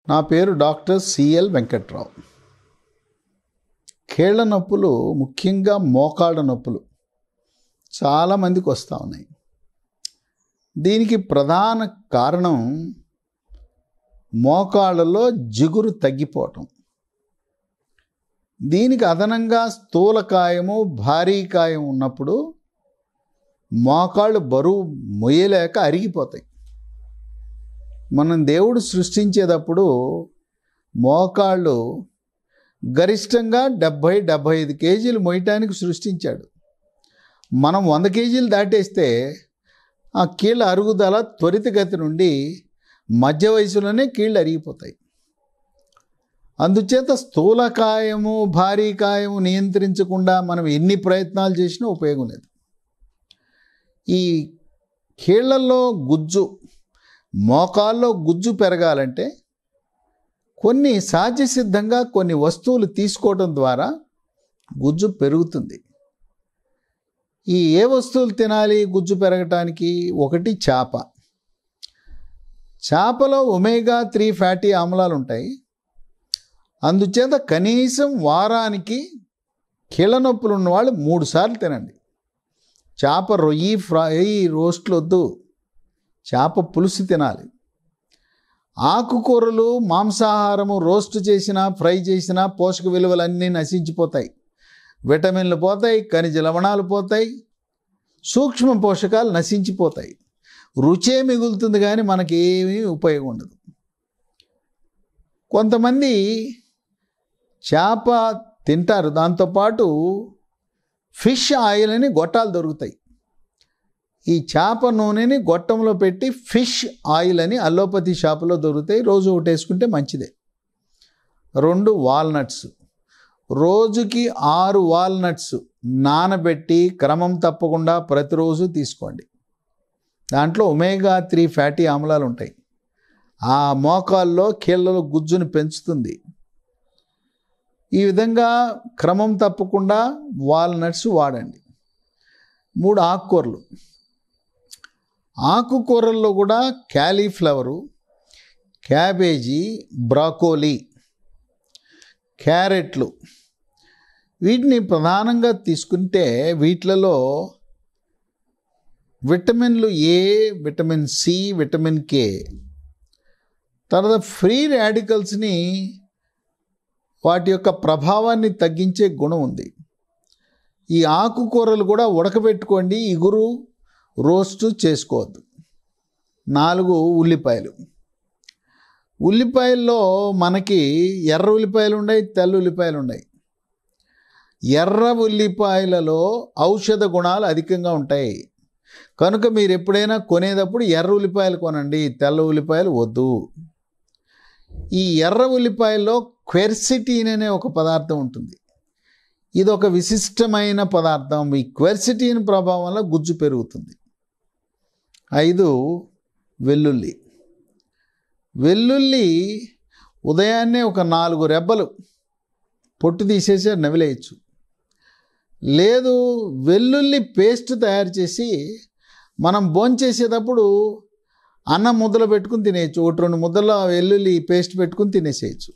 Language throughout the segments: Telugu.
నా పేరు డాక్టర్ సిఎల్ వెంకట్రావు. కీళ్ళ నొప్పులు, ముఖ్యంగా మోకాళ్ళ నొప్పులు చాలామందికి వస్తూ ఉన్నాయి. దీనికి ప్రధాన కారణం మోకాళ్ళలో జిగురు తగ్గిపోవటం. దీనికి అదనంగా స్థూలకాయము, భారీకాయం ఉన్నప్పుడు మోకాళ్ళు బరువు మొయ్యలేక అరిగిపోతాయి. మనం దేవుడు సృష్టించేటప్పుడు మోకాళ్ళు గరిష్టంగా 70-75 కేజీలు మోయటానికి సృష్టించాడు. మనం 100 కేజీలు దాటేస్తే ఆ కీళ్ళ అరుగుదల త్వరితగతి నుండి మధ్య వయసులోనే కీళ్ళు అరిగిపోతాయి. అందుచేత స్థూలకాయము, భారీకాయము నియంత్రించకుండా మనం ఎన్ని ప్రయత్నాలు చేసినా ఉపయోగం లేదు. ఈ కీళ్ళల్లో గుజ్జు, మోకాల్లో గుజ్జు పెరగాలంటే కొన్ని సహజసిద్ధంగా కొన్ని వస్తువులు తీసుకోవడం ద్వారా గుజ్జు పెరుగుతుంది. ఏ వస్తువులు తినాలి గుజ్జు పెరగటానికి? ఒకటి చేప. చేపలో ఒమేగా-3 ఫ్యాటీ ఆమ్లాలు ఉంటాయి. అందుచేత కనీసం వారానికి కీళ్ళ నొప్పులు ఉన్నవాళ్ళు 3 సార్లు తినండి. చేప రొయ్యి, ఫ్రై, రోస్ట్లు వద్దు, చేప పులుసు తినాలి. ఆకుకూరలు, మాంసాహారము రోస్ట్ చేసినా, ఫ్రై చేసినా పోషక విలువలన్నీ నశించిపోతాయి. విటమిన్లు పోతాయి, ఖనిజ లవణాలు పోతాయి, సూక్ష్మ పోషకాలు నశించిపోతాయి. రుచే మిగులుతుంది కానీ మనకి ఏమీ ఉపయోగం ఉండదు. కొంతమంది చేప తింటారు, దాంతోపాటు ఫిష్ ఆయిల్ అని గొట్టాలు దొరుకుతాయి. ఈ చేప నూనెని గొట్టంలో పెట్టి ఫిష్ ఆయిల్ అని అల్లోపతి షాపులో దొరుకుతాయి. రోజు ఒకటి వేసుకుంటే మంచిదే. 2 వాల్నట్స్, రోజుకి 6 వాల్నట్స్ నానబెట్టి క్రమం తప్పకుండా ప్రతిరోజు తీసుకోండి. దాంట్లో ఒమేగా-3 ఫ్యాటీ ఆమ్లాలు ఉంటాయి. ఆ మోకాల్లో కీళ్ళలో గుజ్జును పెంచుతుంది. ఈ విధంగా క్రమం తప్పకుండా వాల్నట్స్ వాడండి. 3 ఆకుకూరలు. ఆకుకూరల్లో కూడా క్యాలీఫ్లవరు, క్యాబేజీ, బ్రాకోలీ, క్యారెట్లు, వీటిని ప్రధానంగా తీసుకుంటే వీటిలలో విటమిన్లు ఏ, విటమిన్ సి, విటమిన్ కే, తర్వాత ఫ్రీ రాడికల్స్ని, వాటి యొక్క ప్రభావాన్ని తగ్గించే గుణం ఉంది. ఈ ఆకుకూరలు కూడా ఉడకబెట్టుకోండి, ఇగురు రోస్టు చేసుకోవద్దు. 4 ఉల్లిపాయలు. ఉల్లిపాయల్లో మనకి ఎర్ర ఉల్లిపాయలు ఉన్నాయి, తెల్ల ఉల్లిపాయలు ఉన్నాయి. ఎర్ర ఉల్లిపాయలలో ఔషధ గుణాలు అధికంగా ఉంటాయి. కనుక మీరు ఎప్పుడైనా కొనేటప్పుడు ఎర్ర ఉల్లిపాయలు కొనండి, తెల్ల ఉల్లిపాయలు వద్దు. ఈ ఎర్ర ఉల్లిపాయల్లో క్వెర్సిటీన్ అనే ఒక పదార్థం ఉంటుంది. ఇది ఒక విశిష్టమైన పదార్థం. ఈ క్వెర్సిటీన్ ప్రభావం వల్ల గుజ్జు పెరుగుతుంది. 5 వెల్లుల్లి. వెల్లుల్లి ఉదయాన్నే ఒక 4 రెబ్బలు పొట్టు తీసేసి నవిలేయచ్చు. లేదు, వెల్లుల్లి పేస్ట్ తయారు చేసి మనం భోంచేసేటప్పుడు అన్నం ముద్దలు పెట్టుకుని తినేయచ్చు. 1-2 ముద్దల వెల్లుల్లి పేస్ట్ పెట్టుకుని తినేసేయచ్చు.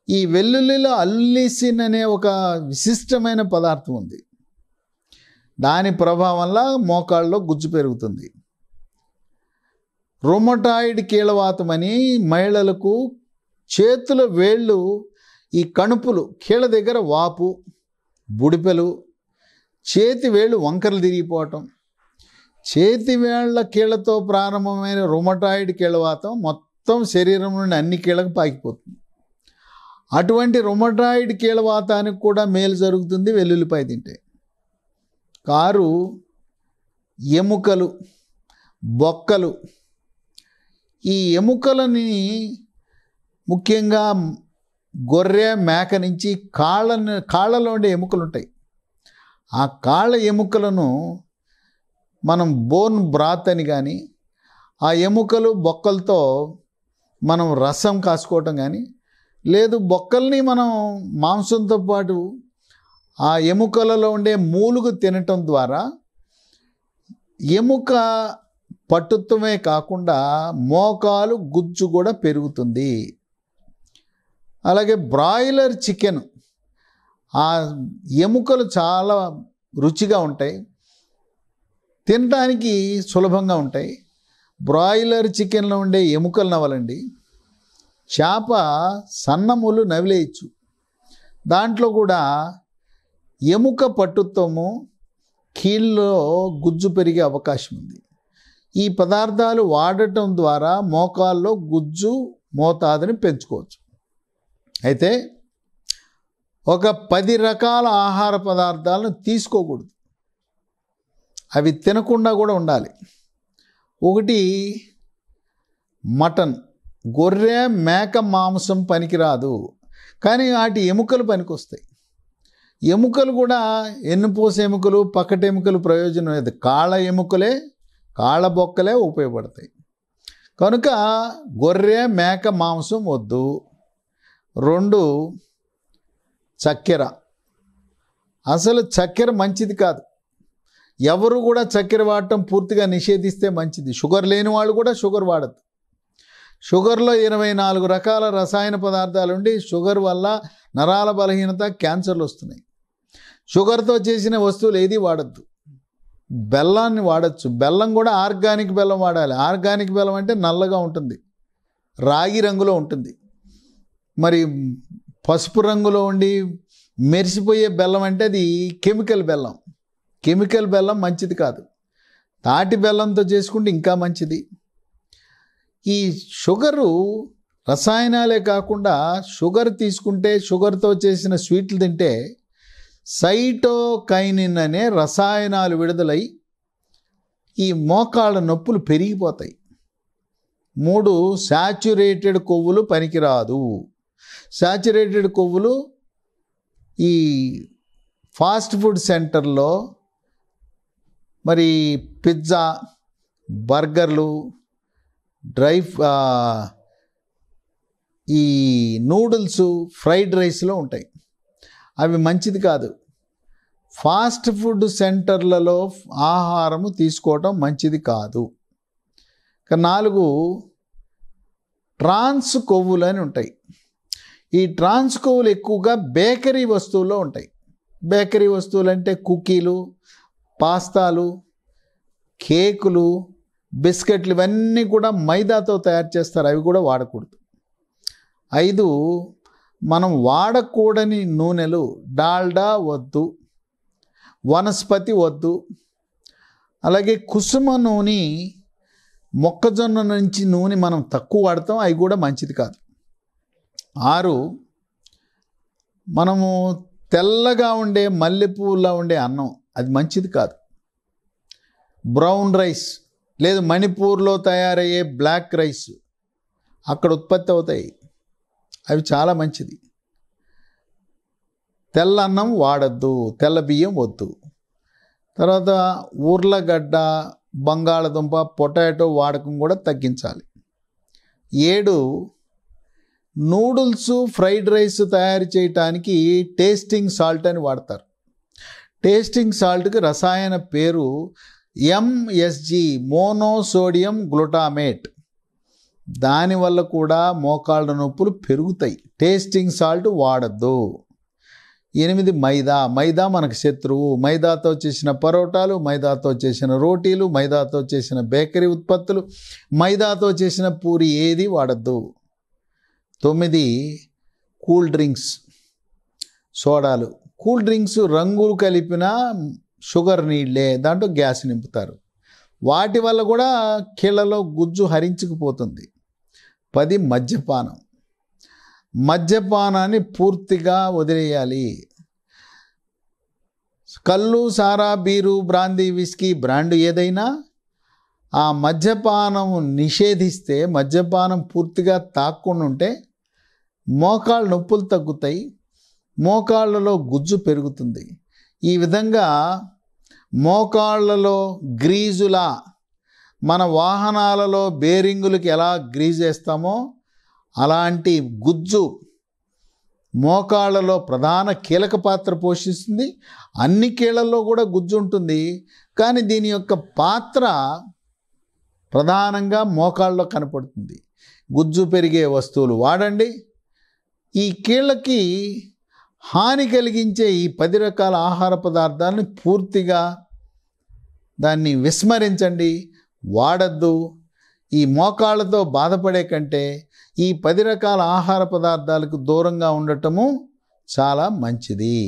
ఈ వెల్లుల్లిలో అల్లిసిన్ అనే ఒక విశిష్టమైన పదార్థం ఉంది. దాని ప్రభావం వల్ల మోకాళ్ళలో గుజ్జు పెరుగుతుంది. రొమటాయిడ్ కీళ్ళవాతం అని మహిళలకు చేతుల వేళ్ళు, ఈ కణుపులు, కీళ్ళ దగ్గర వాపు, బుడిపెలు, చేతి వేళ్ళు వంకరలు తిరిగిపోవటం, చేతి వేళ్ల కీళ్లతో ప్రారంభమైన రొమటాయిడ్ కీళ్ళవాతం మొత్తం శరీరం నుండి అన్ని కీళ్ళకు పాకిపోతుంది. అటువంటి రొమటాయిడ్ కీళ్ళవాతానికి కూడా మేలు జరుగుతుంది వెల్లుల్లిపాయ తింటే. 6 ఎముకలు, బొక్కలు. ఈ ఎముకలని ముఖ్యంగా గొర్రె, మేక నుంచి కాళ్ళలో ఉండే ఎముకలు ఉంటాయి. ఆ కాళ్ళ ఎముకలను మనం బోన్ బ్రాత్ అని కానీ, ఆ ఎముకలు బొక్కలతో మనం రసం కాసుకోవటం కానీ, లేదు బొక్కల్ని మనం మాంసంతో పాటు ఆ ఎముకలలో ఉండే మూలుగు తినటం ద్వారా ఎముక పట్టుత్వమే కాకుండా మోకాలు గుజ్జు కూడా పెరుగుతుంది. అలాగే బ్రాయిలర్ చికెన్, ఆ ఎముకలు చాలా రుచిగా ఉంటాయి, తినడానికి సులభంగా ఉంటాయి. బ్రాయిలర్ చికెన్లో ఉండే ఎముకలు నవలండి. చేప సన్నములు నవిలేయచ్చు. దాంట్లో కూడా ఎముక పట్టుత్వము, కీళ్ళలో గుజ్జు పెరిగే అవకాశం ఉంది. ఈ పదార్థాలు వాడటం ద్వారా మోకాల్లో గుజ్జు మోతాదుని పెంచుకోవచ్చు. అయితే ఒక 10 రకాల ఆహార పదార్థాలను తీసుకోకూడదు, అవి తినకుండా కూడా ఉండాలి. ఒకటి మటన్, గొర్రె మేక మాంసం పనికిరాదు, కానీ వాటి ఎముకలు పనికొస్తాయి. ఎముకలు కూడా ఎన్నుపూస ఎముకలు, పక్కటి ఎముకలు ప్రయోజనం లేదు, కాళ్ళ ఎముకలే, కాళ్ళ బొక్కలే ఉపయోగపడతాయి. కనుక గొర్రె మేక మాంసం వద్దు. 2 చక్కెర, అసలు చక్కెర మంచిది కాదు. ఎవరు కూడా చక్కెర వాడటం పూర్తిగా నిషేధిస్తే మంచిది. షుగర్ లేని వాళ్ళు కూడా షుగర్ వాడద్దు. షుగర్లో 24 రకాల రసాయన పదార్థాలు ఉండి షుగర్ వల్ల నరాల బలహీనత, క్యాన్సర్లు వస్తున్నాయి. షుగర్తో చేసిన వస్తువులు ఏది వాడద్దు. బెల్లాన్ని వాడచ్చు. బెల్లం కూడా ఆర్గానిక్ బెల్లం వాడాలి. ఆర్గానిక్ బెల్లం అంటే నల్లగా ఉంటుంది, రాగి రంగులో ఉంటుంది. మరి పసుపు రంగులో ఉండి మెరిసిపోయే బెల్లం అంటే అది కెమికల్ బెల్లం. కెమికల్ బెల్లం మంచిది కాదు. తాటి బెల్లంతో చేసుకుంటే ఇంకా మంచిది. ఈ షుగరు రసాయనాలే కాకుండా షుగర్ తీసుకుంటే, షుగర్తో చేసిన స్వీట్లు తింటే సైటోకైనిన్ అనే రసాయనాలు విడుదలై ఈ మోకాళ్ళ నొప్పులు పెరిగిపోతాయి. 3 శాచ్యురేటెడ్ కొవ్వులు పనికిరాదు. శాచ్యురేటెడ్ కొవ్వులు ఈ ఫాస్ట్ ఫుడ్ సెంటర్లో మరి పిజ్జా, బర్గర్లు, ఈ నూడిల్స్, ఫ్రైడ్ రైస్లో ఉంటాయి. అవి మంచిది కాదు. ఫాస్ట్ ఫుడ్ సెంటర్లలో ఆహారము తీసుకోవటం మంచిది కాదు. 4 ట్రాన్స్ కొవ్వులు అని ఉంటాయి. ఈ ట్రాన్స్ కొవ్వులు ఎక్కువగా బేకరీ వస్తువుల్లో ఉంటాయి. బేకరీ వస్తువులు అంటే కుకీలు, పాస్తాలు, కేకులు, బిస్కెట్లు, ఇవన్నీ కూడా మైదాతో తయారు చేస్తారు. అవి కూడా వాడకూడదు. 5 మనం వాడకూడని నూనెలు, డాల్డా వద్దు, వనస్పతి వద్దు. అలాగే కుసుమ నూనె, మొక్కజొన్న నుంచి నూనె మనం తక్కువ వాడతాం, అవి కూడా మంచిది కాదు. 6 మనము తెల్లగా ఉండే మల్లెపూలా ఉండే అన్నం, అది మంచిది కాదు. బ్రౌన్ రైస్ లేదు మణిపూర్లో తయారయ్యే బ్లాక్ రైస్ అక్కడ ఉత్పత్తి అవుతాయి, అవి చాలా మంచిది. తెల్ల అన్నం వాడద్దు, తెల్ల బియ్యం వద్దు. తర్వాత ఉర్లగడ్డ, బంగాళదుంప, పొటాటో వాడకం కూడా తగ్గించాలి. 7 నూడిల్స్, ఫ్రైడ్ రైస్ తయారు చేయటానికి టేస్టింగ్ సాల్ట్ అని వాడతారు. టేస్టింగ్ సాల్ట్కి రసాయన పేరు ఎంఎస్జి, మోనోసోడియం గ్లూటామేట్. దానివల్ల కూడా మోకాళ్ళ నొప్పులు పెరుగుతాయి. Tasting salt వాడద్దు. 8 మైదా. మైదా మనకు శత్రువు. మైదాతో చేసిన పరోటాలు, మైదాతో చేసిన రోటీలు, మైదాతో చేసిన బేకరీ ఉత్పత్తులు, మైదాతో చేసిన పూరి ఏది వాడద్దు. 9 కూల్ డ్రింక్స్, సోడాలు. కూల్ డ్రింక్స్ రంగులు కలిపిన షుగర్ నీళ్ళే, దాంట్లో గ్యాస్ నింపుతారు. వాటి వల్ల కూడా కీళ్ళలో గుజ్జు హరించుకుపోతుంది. 10 మద్యపానం. మద్యపానాన్ని పూర్తిగా వదిలేయాలి. కళ్ళు, సారా, బీరు, బ్రాందీ, విస్కీ, బ్రాండ్ ఏదైనా ఆ మద్యపానం నిషేధిస్తే, మద్యపానం పూర్తిగా తాక్కుండా ఉంటే మోకాళ్ళ నొప్పులు తగ్గుతాయి, మోకాళ్ళలో గుజ్జు పెరుగుతుంది. ఈ విధంగా మోకాళ్ళలో గ్రీజులా, మన వాహనాలలో బేరింగులకి ఎలా గ్రీజ్ వేస్తామో అలాంటి గుజ్జు మోకాళ్ళలో ప్రధాన కీలక పాత్ర పోషిస్తుంది. అన్ని కీళ్ళల్లో కూడా గుజ్జు ఉంటుంది, కానీ దీని యొక్క పాత్ర ప్రధానంగా మోకాళ్ళలో కనపడుతుంది. గుజ్జు పెరిగే వస్తువులు వాడండి. ఈ కీళ్ళకి హాని కలిగించే ఈ 10 రకాల ఆహార పదార్థాలను పూర్తిగా దాన్ని విస్మరించండి, వాడద్దు. ఈ మోకాళ్ళతో బాధపడే కంటే ఈ 10 రకాల ఆహార పదార్థాలకు దూరంగా ఉండటము చాలా మంచిది.